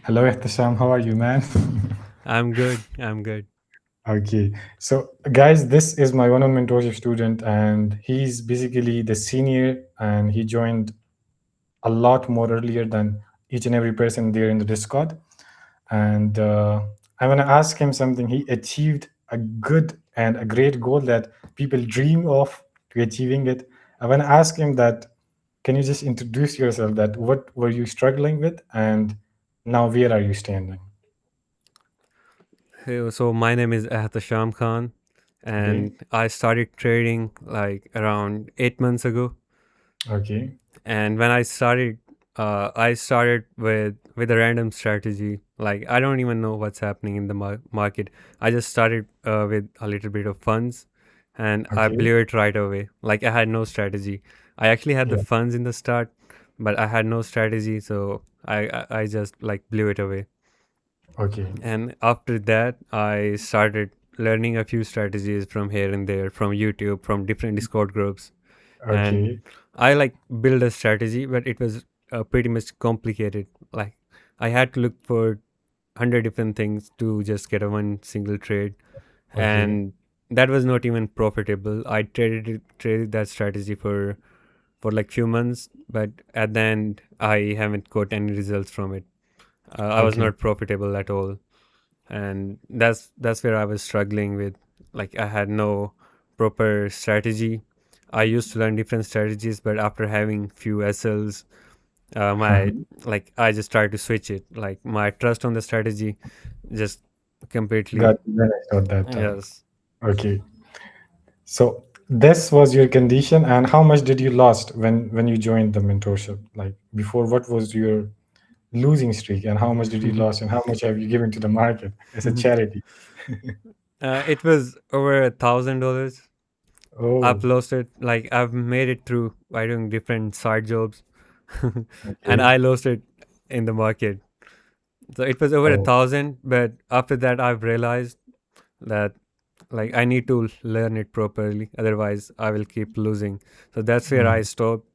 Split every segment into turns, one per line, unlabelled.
Hello, Ehtisham. How are you, man?
I'm good. I'm good.
Okay. So, guys, this is my one on mentorship student, and he's basically the senior, and he joined a lot more earlier than each and every person there in the Discord. And I want to ask him something. He achieved a good and a great goal that people dream of to achieving it. I want to ask him that, can you just introduce yourself? That what were you struggling with, and now where are you standing?
Hey, so my name is Ehtasham Khan, and
Okay.
I started trading like around 8 months ago.
Okay.
And when I started with a random strategy. Like I don't even know what's happening in the market. I just started with a little bit of funds, and I
Okay.
blew it right away. Like I had no strategy. I actually had the
Yeah.
funds in the start, but I had no strategy, so I just like blew it away.
Okay.
And after that, I started learning a few strategies from here and there, from YouTube, from different Discord groups. And
Okay.
I like build a strategy, but it was pretty much complicated. Like I had to look for 100 different things to just get a one single trade.
Okay.
And that was not even profitable. I traded that strategy for like few months, but at the end, I haven't got any results from it. I was
Okay.
not profitable at all, and that's where I was struggling with. Like I had no proper strategy. I used to learn different strategies, but after having few SLs, my like I just tried to switch it. Like my trust on the strategy just completely.
Got vanished at that time.
Yes.
Okay. So this was your condition, and how much did you lost when you joined the mentorship? Like before, what was your losing streak, and how much did you lost, and how much have you given to the market as a charity?
It was over $1,000. I've
Oh,
lost it. Like I've made it through by doing different side jobs, and
okay.
I lost it in the market. So it was over a
Oh,
thousand, but after that I've realized that like I need to learn it properly, otherwise I will keep losing. So that's where I
mm,
stopped.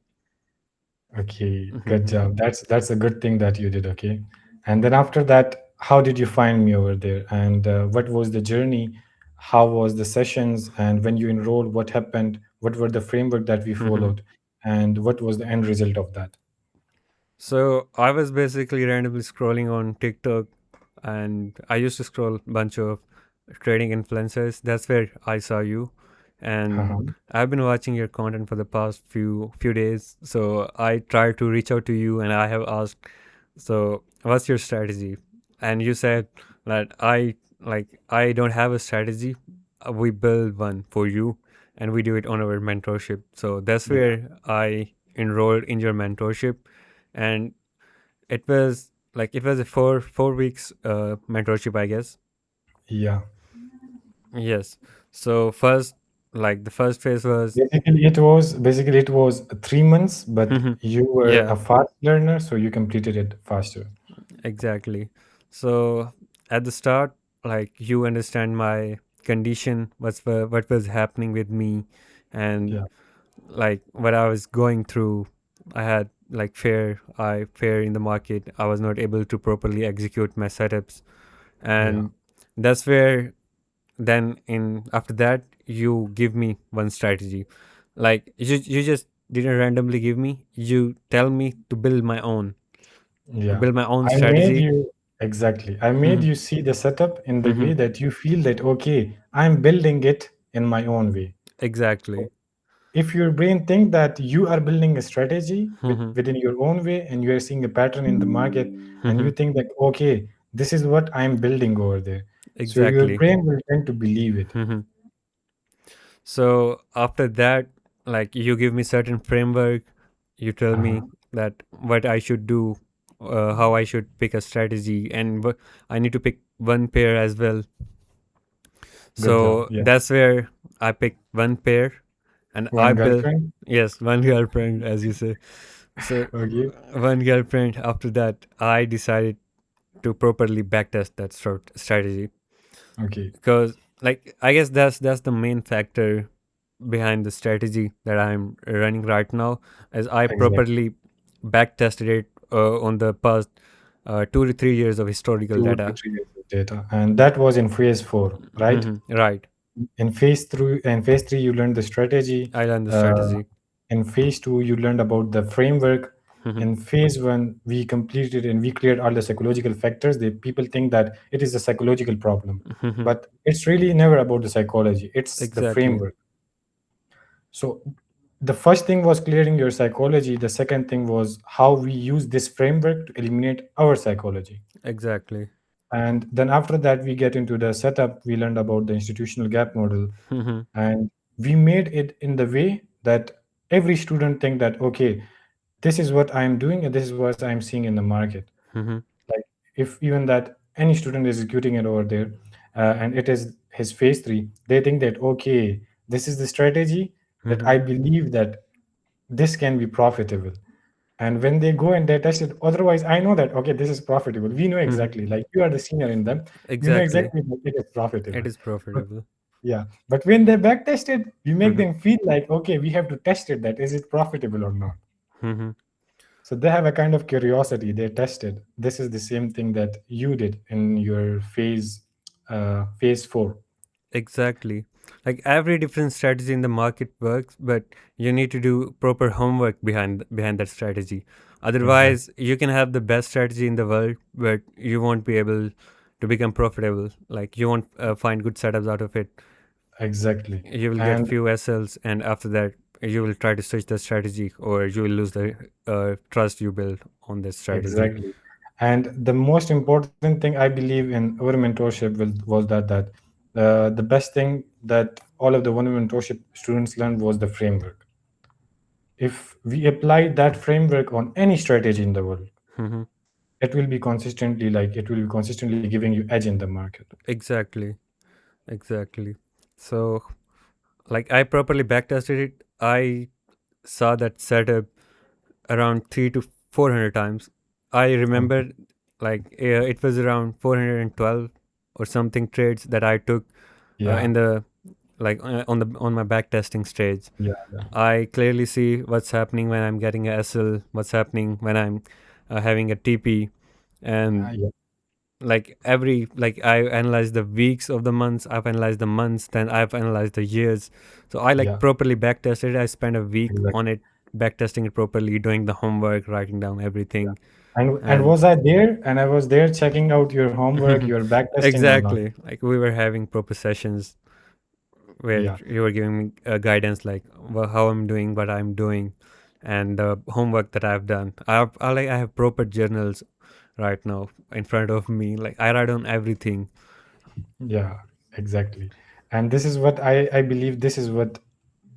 okay. Good
Mhm.
job. That's a good thing that you did. Okay. And then after that, how did you find me over there? And what was the journey? How was the sessions? And when you enrolled, what happened? What were the framework that we
Mhm.
followed? And what was the end result of that?
So I was basically randomly scrolling on TikTok, and I used to scroll a bunch of trading influencers. That's where I saw you, and
Uh-huh.
I've been watching your content for the past few days. So I tried to reach out to you, and I have asked, so what's your strategy? And you said that I don't have a strategy. We build one for you, and we do it on our mentorship. So that's
Yeah.
where I enrolled in your mentorship, and it was a four weeks mentorship, I guess.
Yeah.
Yes. So first, like the first phase was.
Basically it was 3 months, but you were
Yeah,
a fast learner, so you completed it faster.
exactly. So at the start, like you understand my condition, what was happening with me, and
Yeah.
like what I was going through. I had like fear in the market. I was not able to properly execute my setups,
Yeah.
and that's where then in after that you give me one strategy. Like you just didn't randomly give me, you tell me to
Yeah.
build my own
I made
strategy.
you exactly. I made
Mhm,
you see the setup in the
mhm.
way that you feel that, okay, I'm building it in my own way.
Exactly.
So if your brain think that you are building a strategy
Mhm,
within your own way and you are seeing a pattern in the market and you
mhm.
think that, okay, this is what I'm building over there. So your
Exactly.
brain will tend to believe it.
Mhm. So after that, like you give me certain framework, you tell me
Uh-huh.
that what I should do, how I should pick a strategy, and I need to pick one pair as well.
Good job.
So
Yeah.
that's where I picked one pair, and I
One
built,
girlfriend.
yes, one girlfriend, as you say. So
Okay.
one girlfriend. After that, I decided to properly backtest that strategy,
Okay.
because like I guess that's the main factor behind the strategy that I'm running right now, as I
Exactly.
properly backtested it on the past 2 to 3 years of historical
2 to
data.
3 years of data, and that was in phase four, right?
Right.
In phase three, you learned the strategy.
I learned the
Uh,
strategy.
in phase two, you learned about the framework.
Mhm,
In phase one, we completed and we cleared all the psychological factors. That people think that it is a psychological problem,
mhm.
but it's really never about the psychology. It's the
Exactly.
framework. So the first thing was clearing your psychology. The second thing was how we use this framework to eliminate our psychology.
Exactly.
And then after that, we get into the setup. We learned about the institutional gap model,
Mhm,
and we made it in the way that every student think that okay, this is what I am doing and this is what I'm seeing in the market.
mhm,
Like if even that any student is executing it over there, and it is his phase three, they think that okay, this is the strategy that
mhm,
I believe that this can be profitable. And when they go and they test it, otherwise I know that okay, this is profitable. We know
mhm.
exactly, like you are the senior in them, you know
Exactly.
exactly that it is
It
profitable.
is
But
profitable.
yeah, but when they back test it, you make
Mhm,
them feel like okay, we have to test it, that is it profitable or not.
mhm.
So they have a kind of curiosity. They tested. This is the same thing that you did in your phase four.
Exactly. Like every different strategy in the market works, but you need to do proper homework behind that strategy.
Exactly.
Otherwise, you can have the best strategy in the world, but you won't be able to become profitable. Like you won't find good setups out of it.
Exactly.
You will get
And
few SLs, and after that, you will try to switch the strategy, or you will lose the trust you build on this strategy.
exactly. And the most important thing I believe in our mentorship was that the best thing that all of the one mentorship students learned was the framework. If we apply that framework on any strategy in the world,
Hmm.
it will be consistently giving you edge in the market.
Exactly, exactly. So, like, I properly backtested it. I saw that setup around 3 to 400 times. I remember, like, it was around 412 or something trades that I took
Yeah,
in the on my back testing stage.
yeah, yeah,
I clearly see what's happening when I'm getting a SL, what's happening when I'm having a TP, and
yeah,
like I analyze the weeks of the months, I've analyzed the months, then I've analyzed the years. So I like
yeah,
properly back tested. I spent a week
exactly.
on it, back testing it properly, doing the homework, writing down
Yeah.
everything,
And
and
was I there? And I was there checking out your homework, your back testing or not?
exactly, like we were having proper sessions where
Yeah,
you were giving me guidance, like how I'm doing, what I'm doing, and the homework that I've done. I have proper journals right now in front of me. Like I write on everything.
yeah, exactly. And this is what I believe this is what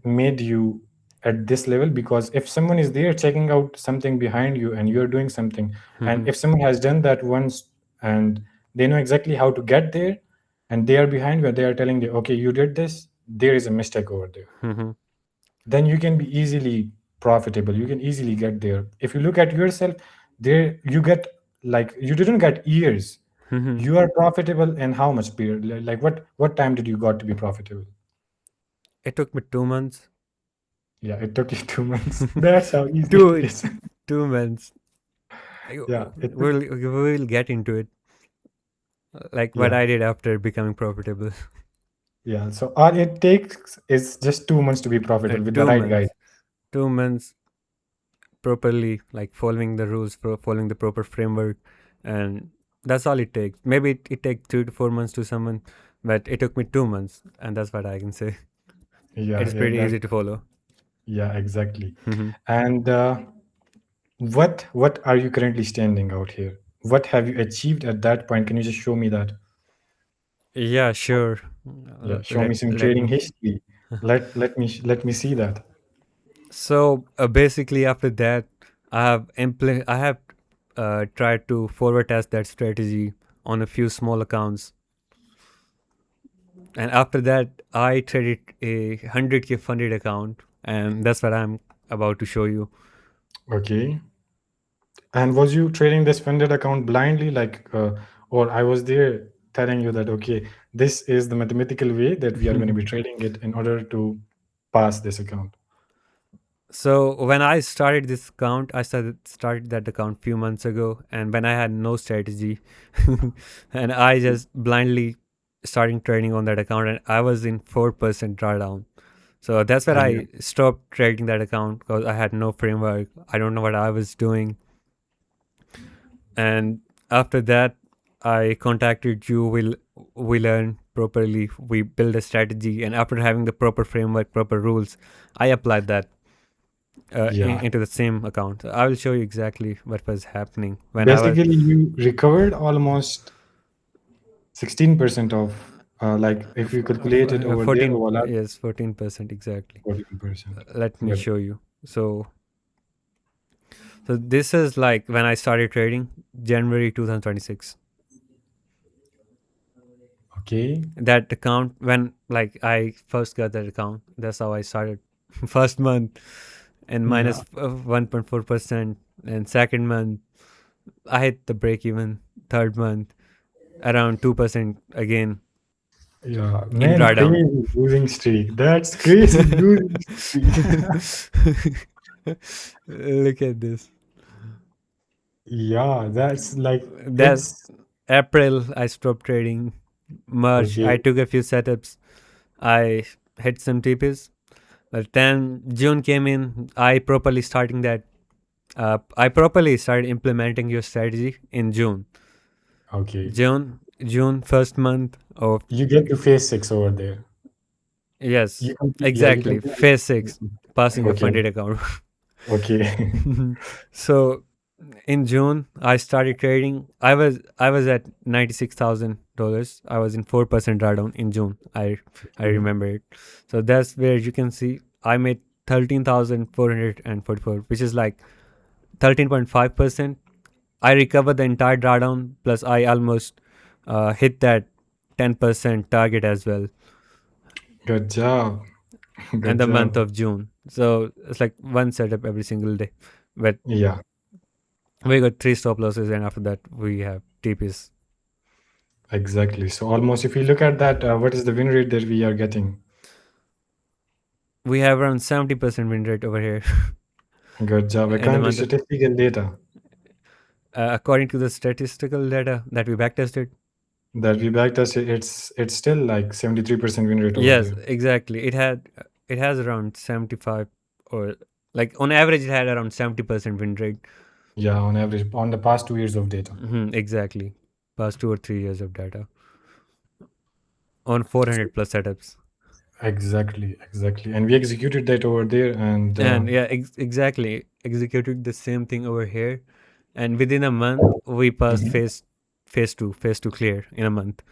made you at this level, because if someone is there checking out something behind you and you're doing something, and
Hmm.
if someone has done that once and they know exactly how to get there, and they are behind you and they are telling you, okay, you did this, there is a mistake over there,
Hmm.
then you can be easily profitable, you can easily get there. If you look at yourself, there you get, like you didn't get years,
Hmm.
you are profitable in how much period? Like what time did you got to be profitable?
It took me 2 months.
Yeah, it took you 2 months. That's how easy it
two
is.
2 months. Like,
Yeah, it took.
we'll get into it. Like what
Yeah,
I did after becoming profitable.
yeah, so all it takes is just 2 months to be profitable with the
two
right guide.
months 2 months properly, like following the rules, following the proper framework, and that's all it takes. Maybe it takes 3 to 4 months to someone, but it took me 2 months, and that's what I can say. It
Yeah,
is
yeah,
pretty
that.
easy to follow.
Yeah, exactly.
Mhm.
And what are you currently standing out here? What have you achieved at that point? Can you just show me that?
Yeah, sure.
Yeah, show
Let
me some
let
trading
me.
history. Let me see that.
So basically, after that, I have tried to forward test that strategy on a few small accounts, and after that, I traded a 100K funded account, and that's what I'm about to show you.
Okay. And was you trading this funded account blindly, or I was there telling you that, okay, this is the mathematical way that we are going to be trading it in order to pass this account?
So when I started this account, I started that account few months ago, and when I had no strategy, and I just blindly starting trading on that account, and I was in 4% drawdown. So that's where
Yeah.
I stopped trading that account because I had no framework. I don't know what I was doing, and after that, I contacted you. We learn properly. We build a strategy, and after having the proper framework, proper rules, I applied that
Yeah.
into the same account. I will show you exactly what was happening when I was
Basically, you recovered almost 16% of, like, if you calculate it over there,
14.
voila,
Yes, 14% exactly.
14%.
Let me
Good.
show you. So this is like when I started trading, January 2026.
Okay.
That account, when like I first got that account, that's how I started. First month and
Yeah.
1.4%, and second month I hit the break even. Third month around 2% again
Yeah.
in
Man,
drawdown.
crazy losing streak. That's crazy losing streak.
Look at this.
Yeah, that's like,
That
it's
April I stopped trading. March
okay.
I took a few setups. I hit some TPs. But then June came in. I properly started implementing your strategy in June.
Okay.
June first month of
You get to phase six over there.
yes,
You complete, yeah, you
exactly.
completely.
Phase six, passing a
Okay.
funded account.
Okay.
So in June, I started trading. I was at $96,000. I was in 4% drawdown in June. I
Okay.
remember it. So that's where you can see I made 13,444, which is like 13.5%. I recovered the entire drawdown. Plus, I almost hit that 10% target as well
Good job.
in
Good
the month
job.
of June. So it's like one setup every single day. But
Yeah,
we got three stop losses, and after that we have TPs.
exactly. So almost, if you look at that, what is the win rate that we are getting?
We have around 70% win rate over here
Good job.
in the
According to
month.
statistical data
According to the statistical data that we backtested,
that we backtested, it's still like 73% win rate over
yes,
there.
exactly. It has around 75, or like on average it had around 70% win rate.
Yeah, on average, on the past 2 years of data.
Exactly, past 2 or 3 years of data on 400 plus setups.
Exactly, exactly. And we executed that over there, and
And yeah, exactly, executed the same thing over here, and within a month we passed
mhm,
phase two clear in a month.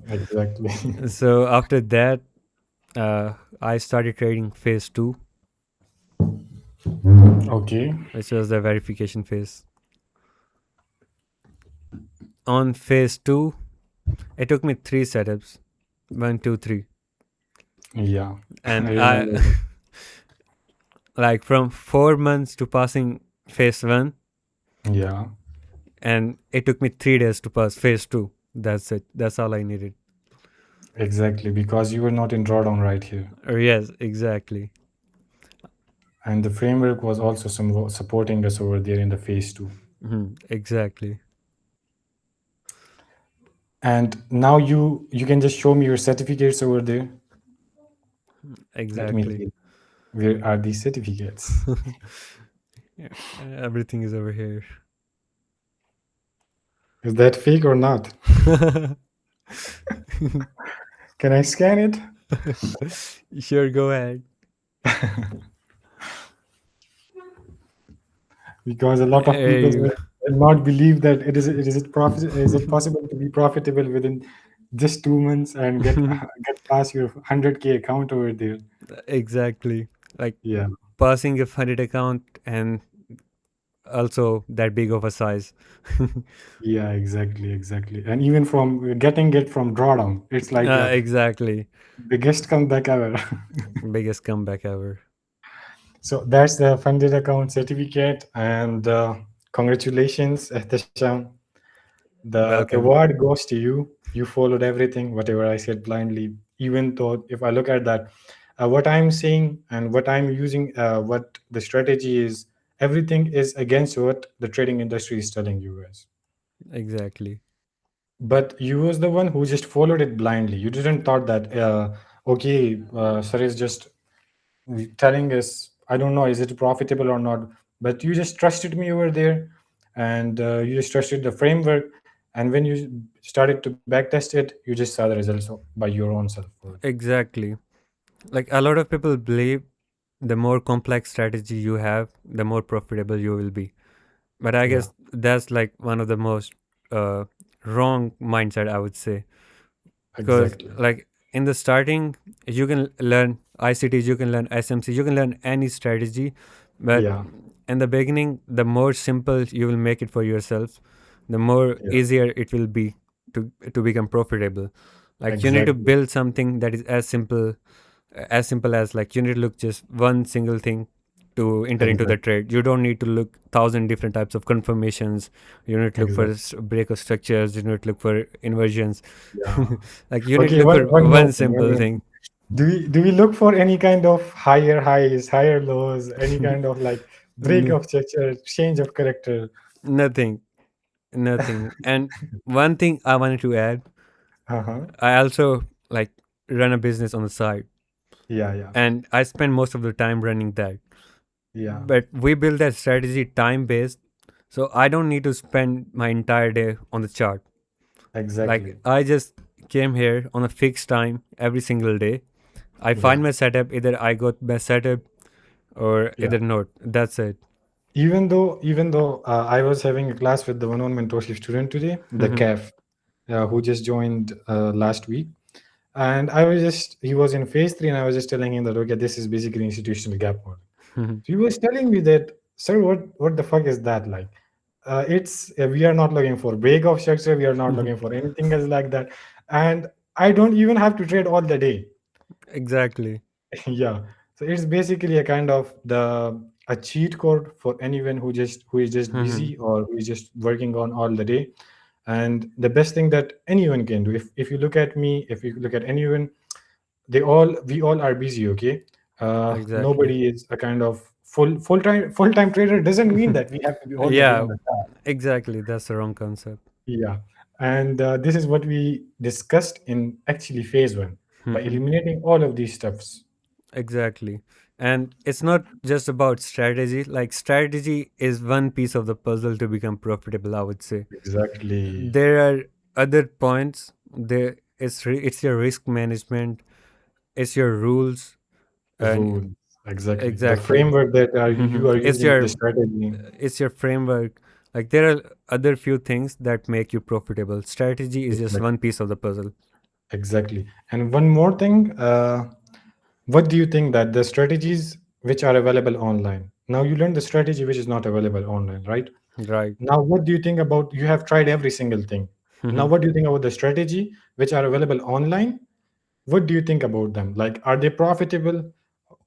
exactly.
So after that, I started trading phase two,
Okay.
which was the verification phase. On phase two, it took me three setups, one, two, three,
Yeah, I
and I
remember that.
like from 4 months to passing phase one,
Yeah,
and it took me 3 days to pass phase two. That's it. That's all I needed.
exactly. Because you were not in drawdown right here.
Yes, exactly.
And the framework was also supporting us over there in the phase two.
Exactly.
And now you can just show me your certificates over there. Let me
Exactly.
see. Where are these certificates?
Yeah, everything is over here.
Is that fake or not? Can I scan it?
Sure, go ahead.
Because a lot of
There
people
you go.
will not believe that is it possible to be profitable within just 2 months and get past your 100K account over there.
Exactly. Like
Yeah,
passing a funded account and also that big of a size.
yeah, exactly, exactly. And even from getting it from drawdown, it's like the
Exactly.
biggest comeback ever.
Biggest comeback ever.
So that's the funded account certificate, and congratulations, Ehtisham. The
Welcome.
award goes to you. You followed everything, whatever I said blindly. Even though, if I look at that, what I'm saying and what I'm using, what the strategy is, everything is against what the trading industry is telling you guys.
Exactly.
But you was the one who just followed it blindly. You didn't thought that, okay, sir is just telling us, I don't know, is it profitable or not? But you just trusted me over there, and you just trusted the framework. And when you started to backtest it, you just saw the results by your own self over there.
Exactly. Like a lot of people believe the more complex strategy you have, the more profitable you will be. But I
Yeah,
guess that's like one of the most uh, wrong mindset, I would say, because
exactly.
like in the starting you can learn ICTs, you can learn SMC, you can learn any strategy, but
Yeah,
in the beginning, the more simple you will make it for yourself, the more
yeah,
easier it will be to become profitable. Like you need to
exactly,
build something that is as simple as like you need to look just one single thing to enter into the
exactly,
trade. You don't need to look thousand different types of confirmations. You need to look for
exactly.
break of structures. You need to look for inversions.
Yeah.
Like you need to
Okay,
look for
one more
one
thing.
simple thing.
Do we look for any kind of higher highs, higher lows, any kind of like break
N-
of structure, change of character?
Nothing, nothing. And one thing I wanted to add,
Uh-huh.
I also like run a business on the side,
Yeah, yeah,
and I spend most of the time running that.
yeah,
But we build that strategy time based, so I don't need to spend my entire day on the chart. Like
exactly.
I just came here on a fixed time every single day. I
Yeah,
find my setup, either I got my setup or
yeah.
either not. That's it.
Even though I was having a class with the one-on mentorship student today, the CAF, who just joined last week, and he was in phase three, and I was just telling him that okay, this is basically institutional gap model. He was telling me that, sir, what the fuck is that like? It's we are not looking for break of structure. We are not looking for anything else like that, and I don't even have to trade all the day.
Exactly.
Yeah, so it's basically a kind of the a cheat code for anyone who is just busy or who is just working on all the day. And the best thing that anyone can do, if you look at me, if you look at anyone, we all are busy, okay?
Exactly.
Nobody is a kind of full-time trader. Doesn't mean that we have to be always be
Yeah,
on the top.
exactly. That's the wrong concept.
Yeah, and this is what we discussed in actually phase one, by eliminating all of these steps.
Exactly. And it's not just about strategy. Like, strategy is one piece of the puzzle to become profitable, I would say.
Exactly.
There are other points. It's your risk management, it's your rules, and
Rules, exactly. The
exactly.
framework that you are
It's
using, the
your
strategy.
it's your framework. Like, there are other few things that make you profitable. Strategy is just
Exactly.
one piece of the puzzle.
Exactly. And one more thing, what do you think that the strategies which are available online? Now you learn the strategy which is not available online, right?
Right.
Now, what do you think about? You have tried every single thing. Now, what do you think about the strategy which are available online? What do you think about them? Like, are they profitable?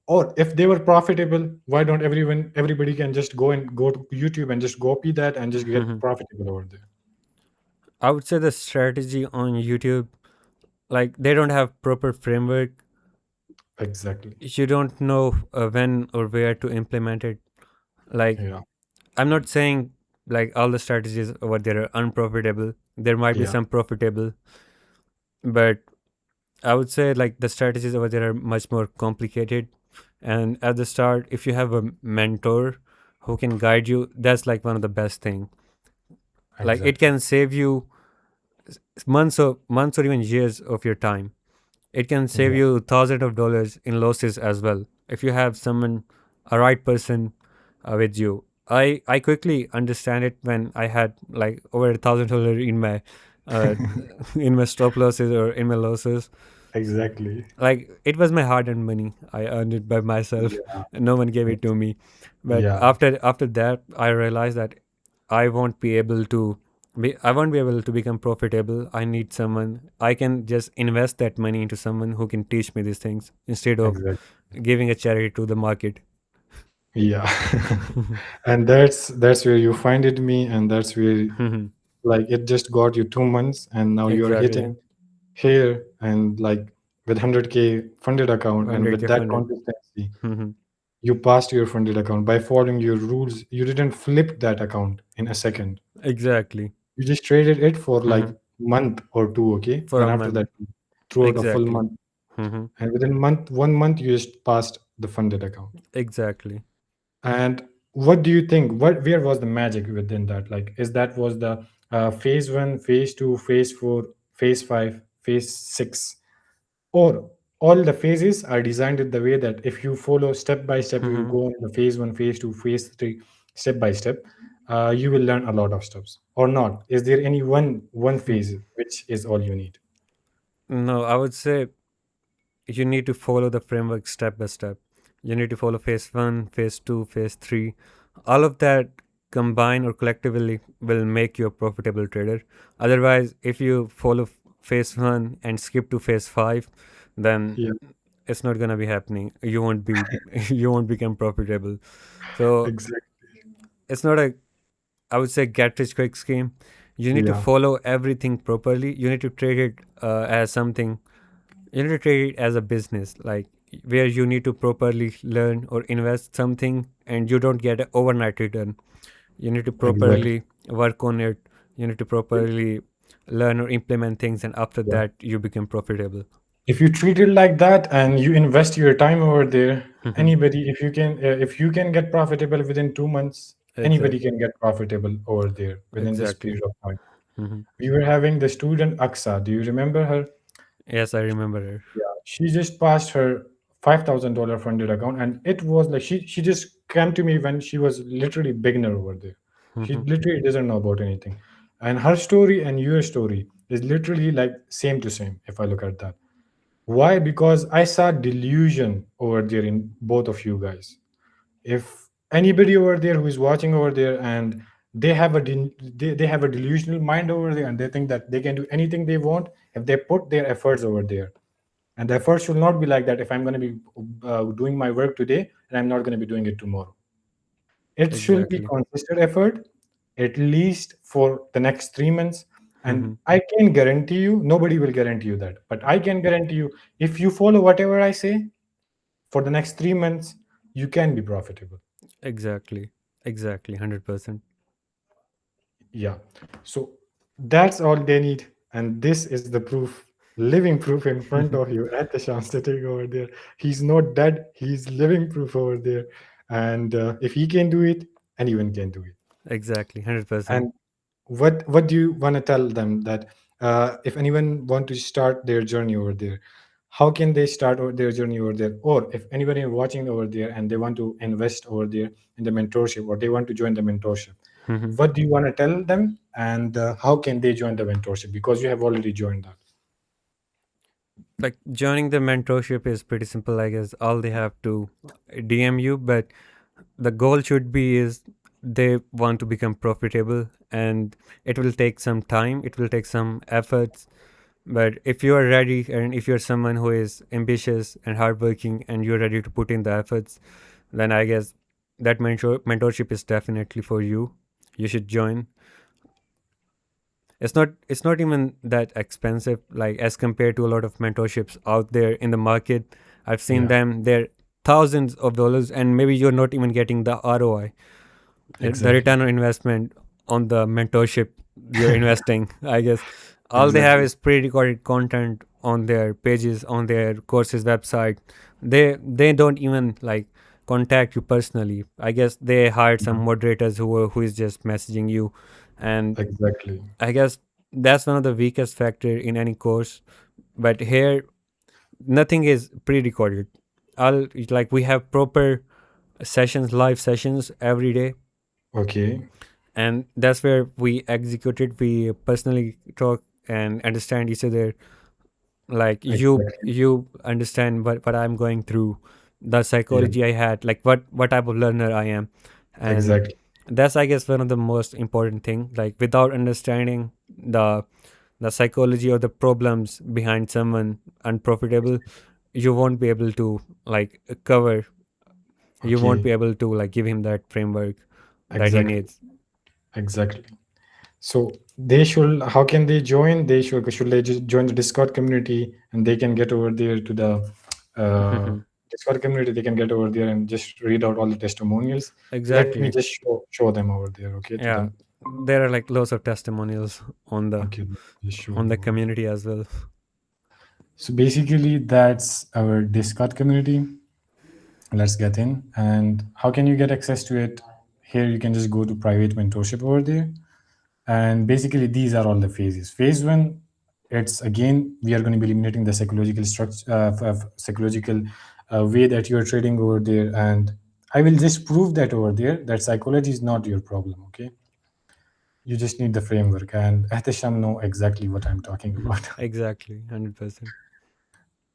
Or if they were profitable, why don't everybody can just go to YouTube and just copy that and just get profitable over there?
I would say the strategy on YouTube, like, they don't have proper framework.
Exactly.
You don't know when or where to implement it. Like,
Yeah.
I'm not saying like all the strategies over there are unprofitable. There might be
Yeah.
some profitable, but I would say like the strategies over there are much more complicated. And at the start, if you have a mentor who can guide you, that's like one of the best thing. Like, it
Exactly.
can save you months or even years of your time. It can save
Yeah.
you thousands of dollars in losses as well if you have someone, a right person, with you. I quickly understand it when I had like over $1,000 in my uh, in my stop losses or in my losses.
Exactly.
Like, it was my hard-earned money. I earned it by myself.
Yeah.
No one gave it
Ex-
to me. But
Yeah.
after that, I realized that I won't be able to I won't be able to become profitable. I need someone. I can just invest that money into someone who can teach me these things instead of
Exactly.
giving a charity to the market.
Yeah. And that's where you finded me, and that's where like it just got you 2 months, and now you're
Exactly.
hitting here, and like with 100K funded account, and with
100K
that
funded.
consistency,
Hmm.
you passed your funded account by following your rules. You didn't flip that account in a second.
Exactly.
You just traded it for like
Hmm.
month or two, okay?
For
Then
a
after
month.
that, throughout a full
Exactly.
month,
Hmm.
and within month, 1 month, you just passed the funded account.
Exactly.
And what do you think? Where was the magic within that? Like, is that was the phase one, phase two, phase four, phase five, phase six, or all the phases are designed in the way that if you follow step by step, you
Hmm.
go on the phase one, phase two, phase three, step by step, you will learn a lot of steps. Or not? Is there any one phase which is all you need?
No, I would say you need to follow the framework step by step. You need to follow phase one, phase two, phase three. All of that combine or collectively will make you a profitable trader. Otherwise, if you follow phase one and skip to phase five, then
Yeah,
it's not gonna be happening. You won't be you won't become profitable. So
exactly.
it's not a, I would say, get rich quick scheme. You need to
Yeah,
follow everything properly. You need to treat it as something, you need to treat it as a business, like where you need to properly learn or invest something and you don't get an overnight return. You need to
exactly.
properly work on it. You need to properly learn or implement things, and after
Yeah.
that you become profitable.
If you treat it like that and you invest your time over there,
Hmm.
anybody, if you can get profitable within 2 months, anybody
Exactly.
can get profitable over there within this
Exactly.
period of time.
Hmm.
We were having the student Aksa. Do you remember her?
Yes, I remember her.
Yeah, she just passed her $5,000 funded account, and it was like she just came to me when she was literally beginner over there. She
Hmm.
literally doesn't know about anything, and her story and your story is literally like same to same. If I look at that, why? Because I saw delusion over there in both of you guys. If anybody over there who is watching over there and they have a delusional mind over there and they think that they can do anything they want if they put their efforts over there, and the effort should not be like that if I'm going to be doing my work today and I'm not going to be doing it tomorrow. It should be
Exactly.
consistent effort, at least for the next 3 months. And
Hmm.
I can guarantee you, nobody will guarantee you that, but I can guarantee you, if you follow whatever I say for the next 3 months, you can be profitable.
Exactly. Exactly. 100%.
Yeah. So that's all they need. And this is the proof, living proof in front of you at the chance sitting over there. He's not dead, he's living proof over there. And if he can do it, anyone can do it.
Exactly. 100%.
And what do you want to tell them that if anyone want to start their journey over there, how can they start their journey over there? Or if anybody watching over there and they want to invest over there in the mentorship or they want to join the mentorship,
Hmm.
what do you want to tell them, and how can they join the mentorship, because you have already joined that?
Like joining the mentorship is pretty simple, I guess. All they have to DM you, but the goal should be is they want to become profitable, and it will take some time, it will take some efforts. But if you are ready and if you're someone who is ambitious and hardworking and you're ready to put in the efforts, then I guess that mentorship is definitely for you. You should join. It's not even that expensive, like as compared to a lot of mentorships out there in the market. I've seen
Yeah,
them, they're thousands of dollars, and maybe you're not even getting the ROI, the
exactly.
return on investment on the mentorship you're investing. I guess all they have
Exactly.
is pre-recorded content on their pages, on their courses website. They don't even like contact you personally. I guess they hired some
Yeah,
moderators who is just messaging you. And
exactly.
I guess that's one of the weakest factor in any course. But here, nothing is pre-recorded. All, like, we have proper sessions, live sessions every day,
Okay.
and that's where we execute it. We personally talk and understand each other. Like
Exactly.
you understand what I'm going through, the
Yeah,
psychology I had, like what type of learner I am. And
exactly.
that's, I guess, one of the most important thing. Like without understanding the psychology or the problems behind someone unprofitable, you won't be able to like cover, you won't
Okay.
be able to like give him that framework that he
Exactly.
needs.
Exactly. So they should, how can they join? Should they just join the Discord community and they can get over there to the uh, Discord community. They can get over there and just read out all the testimonials. Let me
Exactly.
just show them over there, okay? To
Yeah,
them,
there are like lots of testimonials
okay. Just show
on
you
the
over there.
community as well.
So basically, that's our Discord community. Let's get in. And how can you get access to it? Here, you can just go to private mentorship over there. And basically, these are all the phases. Phase one, it's again, we are going to be eliminating the psychological structure, psychological way that you're trading over there. And I will just prove that over there that psychology is not your problem. Okay, you just need the framework. And Ahtisham know exactly what I'm talking about.
Exactly, 100%.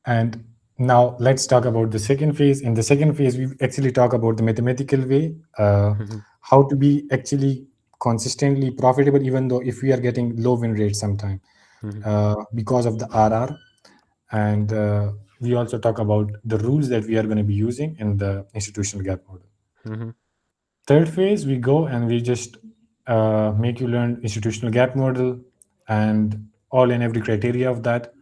And now let's talk about the second phase. In the second phase, we actually talk about the mathematical way, how to be actually consistently profitable, even though if we are getting low win rates sometime because of the RR. And we also talk about the rules that we are going to be using in the institutional gap model. Third phase, we go and we just make you learn institutional gap model and all and every criteria of that.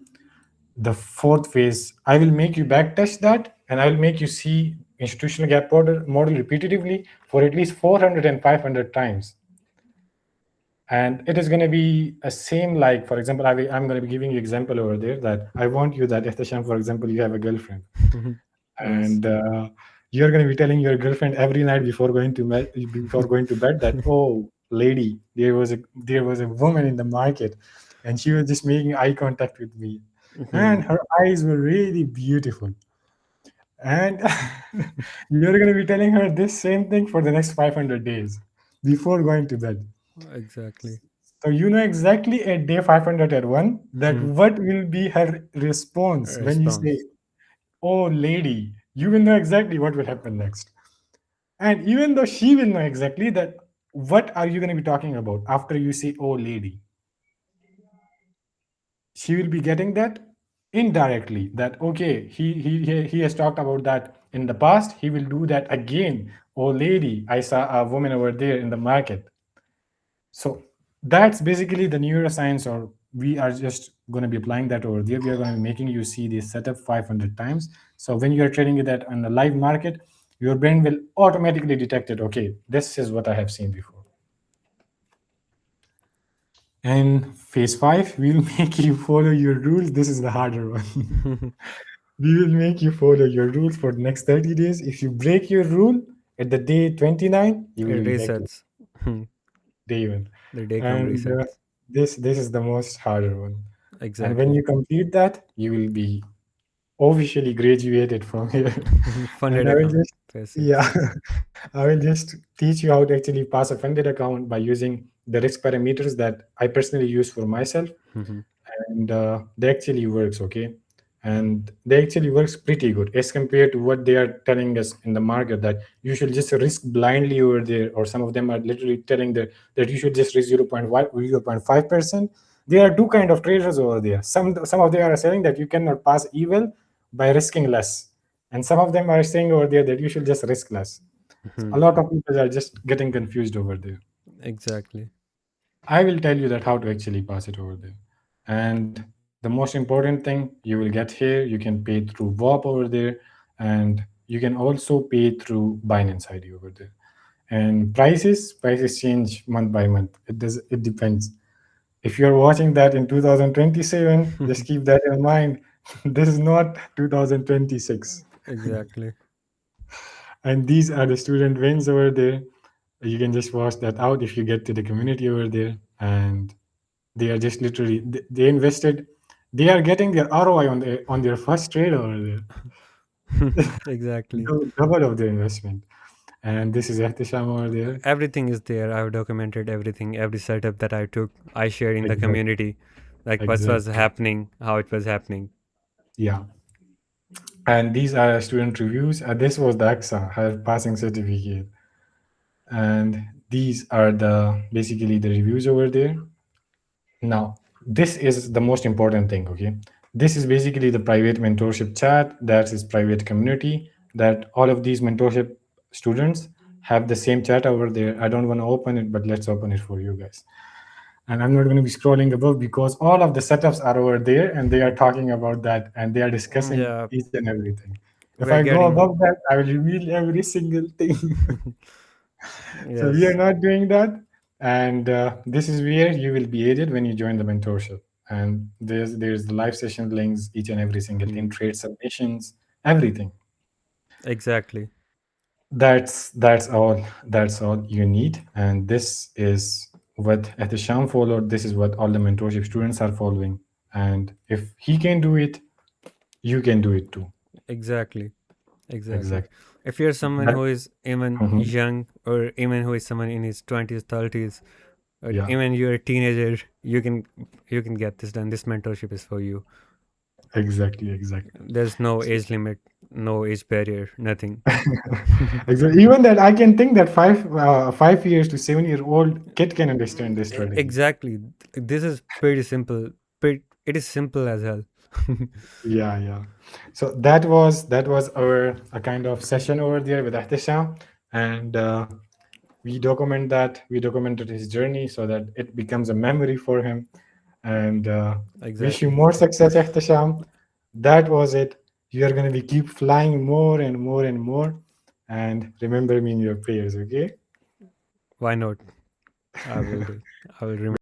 The fourth phase, I will make you backtest that and I will make you see institutional gap model repetitively for at least 400 and 500 times. And it is going to be a same, like, for example, I'm going to be giving you example over there that I want you that if the Sham, for example, you have a girlfriend
Yes.
and you're going to be telling your girlfriend every night before going to bed that, oh lady, there was a woman in the market and she was just making eye contact with me and her eyes were really beautiful, and you're going to be telling her this same thing for the next 500 days before going to bed.
Exactly.
So you know exactly at day 501 that what will be her response when you say,
Response.
oh lady, you will know exactly what will happen next. And even though she will know exactly that what are you going to be talking about after you say, oh lady, she will be getting that indirectly that, okay, he has talked about that in the past. He will do that again. Oh lady, I saw a woman over there in the market. So that's basically the neuroscience, or we are just going to be applying that over there. We are going to be making you see this setup 500 times. So when you are trading that on the live market, your brain will automatically detect it. Okay, this is what I have seen before. And phase five, we'll make you follow your rules. This is the harder one. We will make you follow your rules for the next 30 days. If you break your rule at the day 29, you will
It
be back to
resets.
day one.
The day come
And
resets.
this is the most harder one. And when
Exactly.
you complete that, you will be officially graduated from here.
Funded
And I will
account.
just,
Phase
yeah,
6.
I will just teach you how to actually pass a funded account by using the risk parameters that I personally use for myself, and they actually works, okay, and they actually works pretty good as compared to what they are telling us in the market that you should just risk blindly over there, or some of them are literally telling that you should just risk 0.5%. There are two kind of traders over there. Some of them are saying that you cannot pass evil by risking less, and some of them are saying over there that you should just risk less. A lot of people are just getting confused over there.
Exactly.
I will tell you that how to actually pass it over there. And the most important thing, you will get here, you can pay through WAP over there, and you can also pay through Binance ID over there. And prices change month by month. It depends. If you're watching that in 2027, just keep that in mind. This is not 2026.
Exactly.
And these are the student wins over there. You can just watch that out if you get to the community over there. And they are just literally they invested, they are getting their ROI on their first trade over there,
Exactly.
double of their investment. And this is Ehtisham over there.
Everything is there. I've documented everything, every setup that I took. I shared in the
Exactly.
community, like what was
Exactly.
happening, how it was happening.
Yeah. And these are student reviews. This was the AXA, her passing certificate. And these are the basically the reviews over there. Now, this is the most important thing, okay? This is basically the private mentorship chat, that is private community, that all of these mentorship students have the same chat over there. I don't want to open it, but let's open it for you guys. and I'm not going to be scrolling above because all of the setups are over there and they are talking about that and they are discussing
Yeah,
each and everything. If I
we're
go
getting.
above that, I will reveal every single thing. So we are
Yes.
not doing that. And this is where you will be aided when you join the mentorship. And there's the live session links, each and every single thing,
Hmm.
trade submissions, everything.
Exactly.
That's all you need. And this is what Ehtisham followed. This is what all the mentorship students are following. And if he can do it, you can do it too.
Exactly. Exactly.
Exactly.
If you're someone
That,
who is even
mhm.
young, or even who is someone in his 20s, 30s, or
Yeah,
even you're a teenager, you can get this done. This mentorship is for you.
exactly.
There's no
So,
age limit, no age barrier, nothing.
exactly. Even that, I can think that 5 years to 7 year old kid can understand this strategy.
Exactly. This is pretty simple. It is simple as hell.
Yeah. So that was our a kind of session over there with Ahtisham, and we documented his journey so that it becomes a memory for him. And wish you
Exactly.
more success, Ahtisham. That was it. You are going to be keep flying more and more and more, and remember me in your prayers, okay?
Why not? I will do. I will remember